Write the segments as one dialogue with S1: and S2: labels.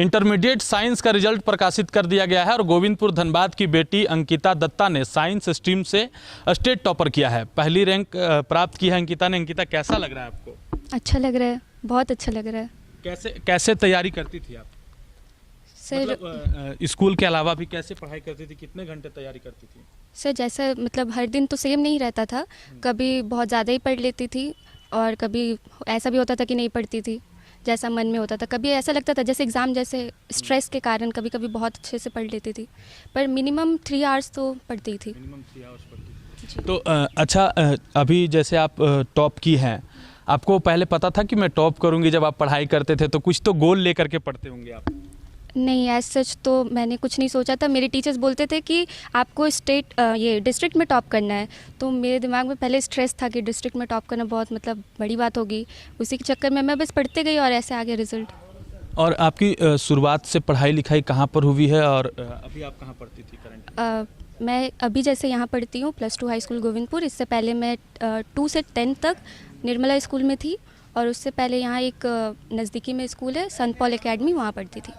S1: Intermediate science का result प्रकाशित कर दिया गया है और गोविंदपुर धनबाद की बेटी अंकिता दत्ता ने साइंस स्ट्रीम से स्टेट टॉपर किया है। पहली रैंक प्राप्त की है अंकिता ने। अंकिता, कैसा लग रहा है आपको? अच्छा लग रहा है, बहुत अच्छा लग रहा है। कैसे तैयारी करती थी आप? सर मतलब स्कूल के अलावा भी कैसे पढ़ाई करती थी? कितने घंटे तैयारी करती थी?
S2: सर जैसा मतलब हर दिन तो सेम नहीं रहता था, कभी बहुत ज़्यादा ही पढ़ लेती थी और कभी ऐसा भी होता था कि नहीं पढ़ती थी, जैसा मन में होता था। कभी ऐसा लगता था जैसे एग्ज़ाम जैसे स्ट्रेस के कारण कभी कभी बहुत अच्छे से पढ़ लेती थी, पर मिनिमम 3 आवर्स तो पढ़ती थी।
S1: मिनिमम 3 आवर्स पढ़ती थी। तो अच्छा, अभी जैसे आप टॉप की हैं, आपको पहले पता था कि मैं टॉप करूंगी? जब आप पढ़ाई करते थे तो कुछ तो गोल लेकर के पढ़ते होंगे आप?
S2: नहीं, एज सच तो मैंने कुछ नहीं सोचा था। मेरे टीचर्स बोलते थे कि आपको ये डिस्ट्रिक्ट में टॉप करना है, तो मेरे दिमाग में पहले स्ट्रेस था कि डिस्ट्रिक्ट में टॉप करना बहुत मतलब बड़ी बात होगी। उसी के चक्कर में मैं बस पढ़ते गई और ऐसे आगे रिजल्ट।
S1: और आपकी शुरुआत से पढ़ाई लिखाई कहाँ पर हुई है और अभी आप कहाँ पढ़ती थी करंटली?
S2: मैं अभी जैसे यहाँ पढ़ती हूँ +2 हाई स्कूल गोविंदपुर। इससे पहले मैं 2 से 10 तक निर्मला स्कूल में थी और उससे पहले यहाँ एक नज़दीकी में स्कूल है संत पॉल एकेडमी, वहाँ पढ़ती थी।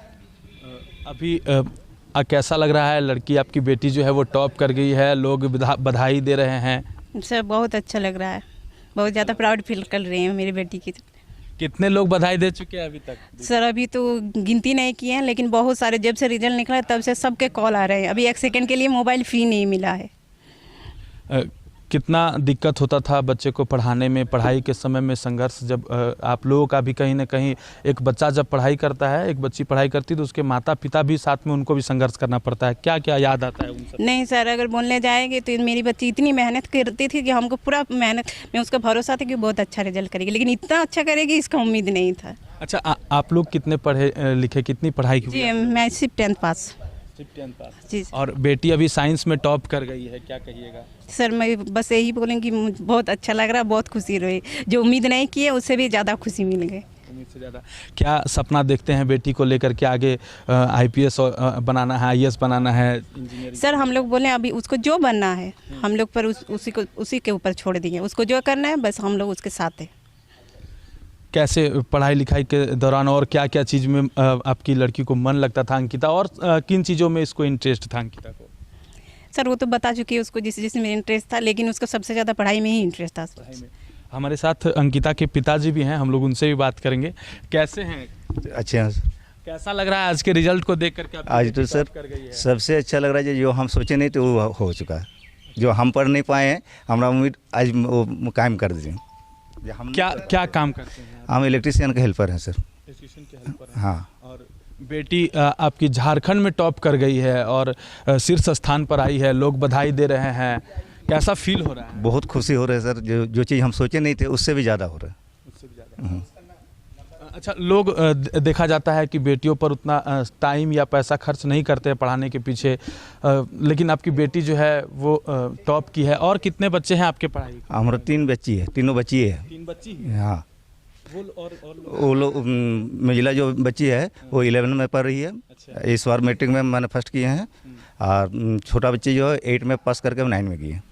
S1: अभी कैसा लग रहा है? लड़की आपकी बेटी जो है वो टॉप कर गई है, लोग बधाई दे रहे हैं।
S3: सर बहुत अच्छा लग रहा है, बहुत ज़्यादा प्राउड फील कर रही हैं मेरी बेटी की।
S1: कितने लोग बधाई दे चुके हैं अभी तक?
S3: सर अभी तो गिनती नहीं की है, लेकिन बहुत सारे, जब से रिजल्ट निकला तब से सबके कॉल आ रहे हैं। अभी 1 सेकंड के लिए मोबाइल फ्री नहीं मिला है।
S1: कितना दिक्कत होता था बच्चे को पढ़ाने में? पढ़ाई के समय में संघर्ष जब आप लोगों का भी कहीं ना कहीं, एक बच्चा जब पढ़ाई करता है, एक बच्ची पढ़ाई करती है तो उसके माता पिता भी साथ में, उनको भी संघर्ष करना पड़ता है। क्या क्या याद आता है उन सब?
S3: नहीं सर, अगर बोलने जाएंगे तो मेरी बच्ची इतनी मेहनत करती थी कि हमको पूरा मेहनत में उसका भरोसा था कि बहुत अच्छा रिजल्ट करेगी, लेकिन इतना अच्छा करेगी इसका उम्मीद नहीं था।
S1: अच्छा, आप लोग कितने पढ़े लिखे, कितनी पढ़ाई की?
S3: जी मैं सिर्फ 10th पास।
S1: जी। और बेटी अभी साइंस में टॉप कर गई है, क्या कहिएगा?
S3: सर मैं बस यही बोलूँगी, बहुत अच्छा लग रहा है, बहुत खुशी रही। जो उम्मीद नहीं की है उससे भी ज़्यादा खुशी मिल गई।
S1: उम्मीद से ज़्यादा। क्या सपना देखते हैं बेटी को लेकर के? आगे IPS बनाना है, IAS बनाना है, इंजीनियरिंग?
S3: सर हम लोग बोले अभी उसको जो बनना है हम लोग पर उसी के ऊपर छोड़ दिए। उसको जो करना है बस हम लोग उसके साथ हैं।
S1: कैसे पढ़ाई लिखाई के दौरान और क्या क्या चीज़ में आपकी लड़की को मन लगता था अंकिता, और किन चीज़ों में इसको इंटरेस्ट था अंकिता को?
S3: सर वो तो बता चुकी है उसको जिसमें इंटरेस्ट था, लेकिन उसको सबसे ज़्यादा पढ़ाई में ही इंटरेस्ट था।
S1: पढ़ाई में। हमारे साथ अंकिता के पिताजी भी हैं, हम लोग उनसे भी बात करेंगे। कैसे हैं?
S4: अच्छे हैं।
S1: कैसा लग रहा है आज के रिजल्ट को देख करके?
S4: आज तो सर सबसे अच्छा लग रहा है, जो हम सोचे नहीं तो वो हो चुका है। जो हम पढ़ नहीं पाए हैं, हमारा उम्मीद आज वो कायम कर दें।
S1: क्या काम करते हैं?
S4: हम इलेक्ट्रीशियन के हेल्पर हैं सर।
S1: इलेक्ट्रीशियन के हेल्पर हैं।
S4: हाँ।
S1: और बेटी आपकी झारखंड में टॉप कर गई है और शीर्ष स्थान पर आई है, लोग बधाई दे रहे हैं। कैसा फील हो रहा है?
S4: बहुत खुशी हो रही है सर। जो चीज़ हम सोचे नहीं थे उससे भी ज़्यादा हो रहा है।
S1: उससे भी ज़्यादा। अच्छा, लोग देखा जाता है कि बेटियों पर उतना टाइम या पैसा खर्च नहीं करते हैं पढ़ाने के पीछे, लेकिन आपकी बेटी जो है वो टॉप की है। और कितने बच्चे हैं आपके पढ़ाई?
S4: हमारा 3 बच्ची है, तीनों बच्ची है।
S1: 3 बच्ची?
S4: हाँ।
S1: वो
S4: लोग महिला जो बच्ची है वो 11 में पढ़ रही है। अच्छा। इस बार मैट्रिक में मैंने फर्स्ट किए हैं, और छोटा बच्ची जो है 8 में पास करके 9 में की है।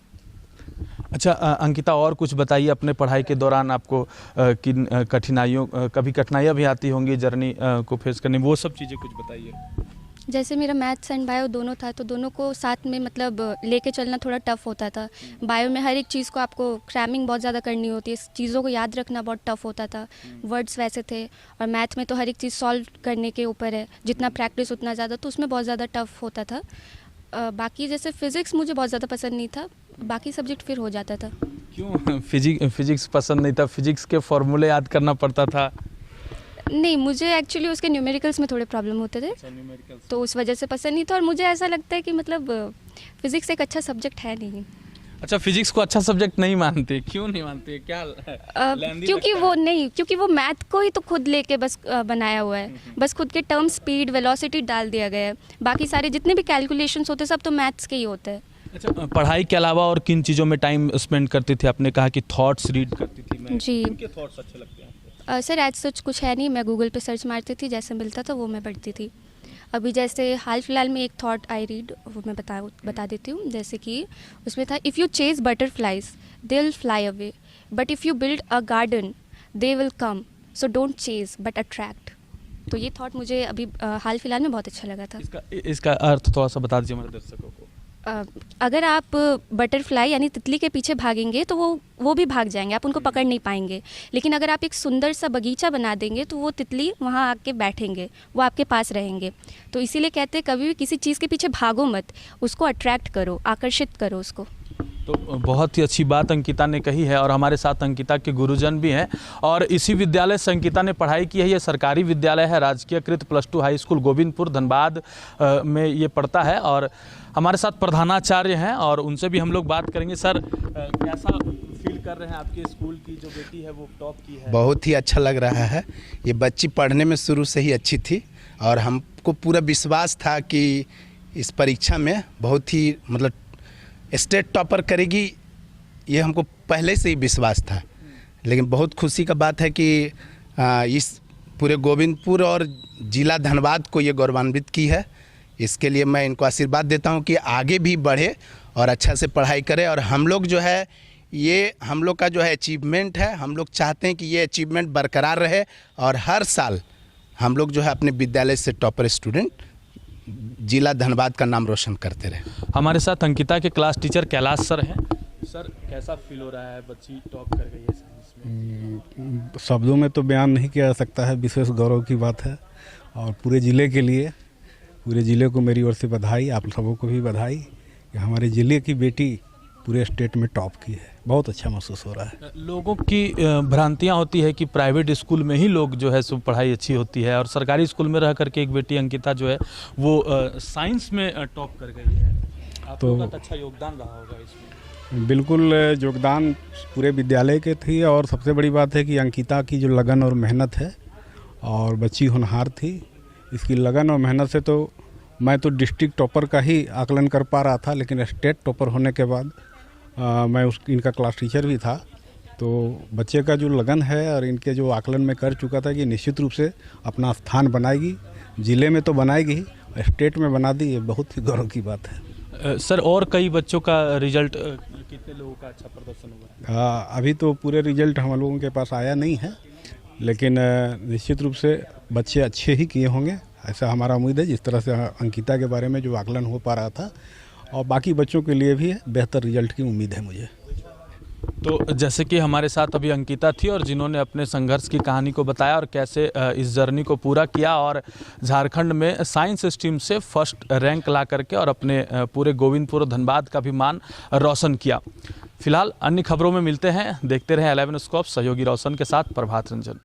S1: अच्छा, अंकिता और कुछ बताइए, अपने पढ़ाई के दौरान आपको किन कभी कठिनाइयाँ भी आती होंगी जर्नी को फेस करने में, वो सब चीज़ें कुछ बताइए।
S2: जैसे मेरा मैथ्स एंड बायो दोनों था, तो दोनों को साथ में मतलब लेके चलना थोड़ा टफ होता था। बायो में हर एक चीज़ को आपको क्रैमिंग बहुत ज़्यादा करनी होती है, चीज़ों को याद रखना बहुत टफ होता था। वर्ड्स वैसे थे, और मैथ में तो हर एक चीज़ सॉल्व करने के ऊपर है, जितना प्रैक्टिस उतना ज़्यादा, तो उसमें बहुत ज़्यादा टफ होता था। बाकी जैसे फ़िज़िक्स मुझे बहुत ज़्यादा पसंद नहीं था, बाकी सब्जेक्ट फिर हो जाता था।
S1: क्यों फिजिक्स पसंद नहीं था? फिजिक्स के फॉर्मूले याद करना पड़ता था?
S2: नहीं, मुझे एक्चुअली उसके न्यूमेरिकल्स में थोड़े प्रॉब्लम होते थे, तो उस वजह से पसंद नहीं था। और मुझे ऐसा लगता है कि मतलब फिजिक्स एक अच्छा सब्जेक्ट है नहीं।
S1: अच्छा, फिजिक्स को अच्छा सब्जेक्ट नहीं मानते? क्यों नहीं मानते? क्या
S2: क्योंकि वो मैथ को ही तो खुद लेके बस बनाया हुआ है, बस खुद के टर्म, स्पीड, वेलोसिटी डाल दिया गया है। बाकी सारे जितने भी कैलकुलेशंस होते हैं सब तो मैथ्स के ही होते हैं।
S1: अच्छा, पढ़ाई के अलावा और किन चीज़ों में टाइम स्पेंड करती थी? आपने कहा कि थॉट्स रीड करती थी।
S2: जी।
S1: किनके थॉट्स अच्छे लगते हैं आपको?
S2: सर एज सच कुछ है नहीं, मैं गूगल पे सर्च मारती थी, जैसे मिलता था वो मैं पढ़ती थी। अभी जैसे हाल फिलहाल में एक थॉट आई रीड, वो मैं बता देती हूँ। जैसे कि उसमें था, if you chase butterflies they will fly away, but if you build a garden they will come, so don't chase but attract. तो ये थॉट मुझे अभी हाल फिलहाल में बहुत अच्छा लगा था।
S1: इसका अर्थ थोड़ा सा बता दीजिए हमारे दर्शकों को।
S2: अगर आप बटरफ्लाई यानी तितली के पीछे भागेंगे तो वो भी भाग जाएंगे, आप उनको पकड़ नहीं पाएंगे। लेकिन अगर आप एक सुंदर सा बगीचा बना देंगे तो वो तितली वहाँ आके बैठेंगे, वो आपके पास रहेंगे। तो इसीलिए कहते हैं कभी भी किसी चीज़ के पीछे भागो मत, उसको अट्रैक्ट करो, आकर्षित करो उसको।
S1: तो बहुत ही अच्छी बात अंकिता ने कही है और हमारे साथ अंकिता के गुरुजन भी हैं और इसी विद्यालय से अंकिता ने पढ़ाई की है। ये सरकारी विद्यालय है, राजकीयकृत +2 हाई स्कूल गोविंदपुर धनबाद में ये पढ़ता है और हमारे साथ प्रधानाचार्य हैं और उनसे भी हम लोग बात करेंगे। सर, कैसा फील कर रहे हैं, आपके स्कूल की जो बेटी है वो टॉप की है?
S5: बहुत ही अच्छा लग रहा है। ये बच्ची पढ़ने में शुरू से ही अच्छी थी और हमको पूरा विश्वास था कि इस परीक्षा में बहुत ही मतलब स्टेट टॉपर करेगी, ये हमको पहले से ही विश्वास था। लेकिन बहुत खुशी का बात है कि इस पूरे गोविंदपुर और ज़िला धनबाद को ये गौरवान्वित की है। इसके लिए मैं इनको आशीर्वाद देता हूँ कि आगे भी बढ़े और अच्छा से पढ़ाई करे। और हम लोग जो है ये हम लोग का जो है अचीवमेंट है, हम लोग चाहते हैं कि ये अचीवमेंट बरकरार रहे और हर साल हम लोग जो है अपने विद्यालय से टॉपर स्टूडेंट जिला धनबाद का नाम रोशन करते रहे।
S1: हमारे साथ अंकिता के क्लास टीचर कैलाश सर हैं। सर, कैसा फील हो रहा है, बच्ची टॉप कर गई है साइंस में?
S6: शब्दों में तो बयान नहीं किया जा सकता है, विशेष गौरव की बात है। और पूरे ज़िले के लिए, पूरे ज़िले को मेरी ओर से बधाई, आप सबों को भी बधाई कि हमारे ज़िले की बेटी पूरे स्टेट में टॉप की है। बहुत अच्छा महसूस हो रहा है।
S1: लोगों की भ्रांतियां होती है कि प्राइवेट स्कूल में ही लोग जो है सो पढ़ाई अच्छी होती है और सरकारी स्कूल में रह करके एक बेटी अंकिता जो है वो साइंस में टॉप कर गई है। आप लोगों का अच्छा योगदान रहा होगा इसमें।
S6: बिल्कुल योगदान पूरे विद्यालय के थी और सबसे बड़ी बात है कि अंकिता की जो लगन और मेहनत है और बच्ची होनहार थी, इसकी लगन और मेहनत से तो मैं तो डिस्ट्रिक्ट टॉपर का ही आकलन कर पा रहा था, लेकिन स्टेट टॉपर होने के बाद मैं इनका क्लास टीचर भी था। तो बच्चे का जो लगन है और इनके जो आकलन में कर चुका था कि निश्चित रूप से अपना स्थान बनाएगी, ज़िले में तो बनाएगी ही, स्टेट में बना दी, ये बहुत ही गौरव की बात है।
S1: सर, और कई बच्चों का रिजल्ट, कितने लोगों का अच्छा प्रदर्शन हुआ है?
S6: अभी तो पूरे रिजल्ट हम लोगों के पास आया नहीं है, लेकिन निश्चित रूप से बच्चे अच्छे ही किए होंगे, ऐसा हमारा उम्मीद है। जिस तरह से अंकिता के बारे में जो आकलन हो पा रहा था और बाकी बच्चों के लिए भी बेहतर रिजल्ट की उम्मीद है मुझे।
S1: तो जैसे कि हमारे साथ अभी अंकिता थी और जिन्होंने अपने संघर्ष की कहानी को बताया और कैसे इस जर्नी को पूरा किया और झारखंड में साइंस स्ट्रीम से फर्स्ट रैंक ला करके और अपने पूरे गोविंदपुर धनबाद का भी मान रोशन किया। फिलहाल अन्य खबरों में मिलते हैं, देखते रहें 11 स्कॉप। सहयोगी रोशन के साथ प्रभात रंजन।